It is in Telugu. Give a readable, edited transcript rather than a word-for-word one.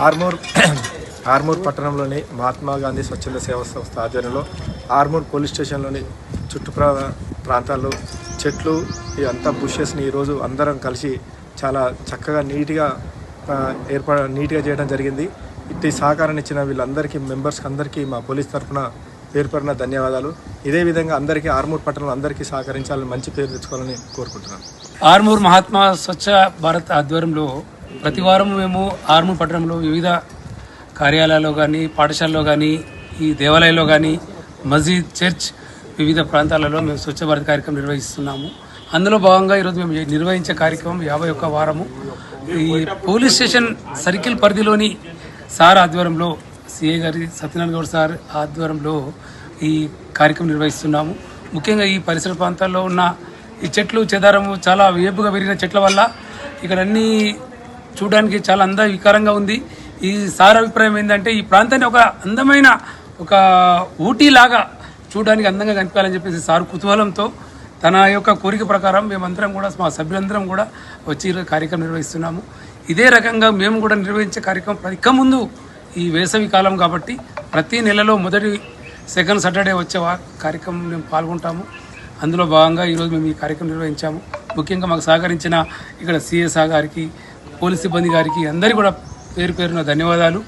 ఆర్మూర్ ఆర్మూర్ పట్టణంలోని మహాత్మా గాంధీ స్వచ్ఛంద సేవా సంస్థ ఆధ్వర్యంలో ఆర్మూర్ పోలీస్ స్టేషన్లోని ప్రాంతాల్లో చెట్లు అంతా బుషెస్ని ఈరోజు అందరం కలిసి చాలా చక్కగా నీట్గా చేయడం జరిగింది. ఇట్టి సహకారాన్ని ఇచ్చిన వీళ్ళందరికీ మెంబర్స్కి అందరికీ మా పోలీస్ తరఫున పేరుపడిన ధన్యవాదాలు. ఇదే విధంగా అందరికీ ఆర్మూర్ పట్టణంలో అందరికీ సహకరించాలని, మంచి పేరు తెచ్చుకోవాలని కోరుకుంటున్నాను. ఆర్మూర్ మహాత్మా స్వచ్ఛ భారత్ ఆధ్వర్యంలో ప్రతి వారం మేము ఆర్మూర్ పట్టణంలో వివిధ కార్యాలయాల్లో కానీ, పాఠశాలలో కానీ, ఈ దేవాలయాల్లో కానీ, మస్జిద్, చర్చ్, వివిధ ప్రాంతాలలో మేము స్వచ్ఛ భారత్ కార్యక్రమం నిర్వహిస్తున్నాము. అందులో భాగంగా ఈరోజు మేము నిర్వహించే కార్యక్రమం 51వ వారము. ఈ పోలీస్ స్టేషన్ సర్కిల్ పరిధిలోని సార్ ఆధ్వర్యంలో, సిఐ గారి సత్యనారాయణ గౌడ్ సార్ ఆధ్వర్యంలో ఈ కార్యక్రమం నిర్వహిస్తున్నాము. ముఖ్యంగా ఈ పరిసర ప్రాంతాల్లో ఉన్న ఈ చెట్లు చెదారము చాలా వేపుగా పెరిగిన చెట్ల వల్ల ఇక్కడ అన్నీ చూడడానికి చాలా వికారంగా ఉంది. ఈ సార్ అభిప్రాయం ఏంటంటే ఈ ప్రాంతాన్ని ఒక అందమైన ఒక ఊటీలాగా చూడడానికి అందంగా కనిపించాలని చెప్పేసి సార్ కుతూహలంతో తన యొక్క కోరిక ప్రకారం మేమందరం కూడా, మా సభ్యులందరం కూడా వచ్చి కార్యక్రమం నిర్వహిస్తున్నాము. ఇదే రకంగా మేము కూడా నిర్వహించే కార్యక్రమం ఇక ముందు ఈ వేసవి కాలం కాబట్టి ప్రతి నెలలో మొదటి సెకండ్ సాటర్డే వచ్చే కార్యక్రమం మేము పాల్గొంటాము. అందులో భాగంగా ఈరోజు మేము ఈ కార్యక్రమం నిర్వహించాము. ముఖ్యంగా మాకు సహకరించిన ఇక్కడ సిఎస్ఆ గారికి, పోలీస్ సిబ్బంది గారికి అందరికీ కూడా పేరు పేరున ధన్యవాదాలు.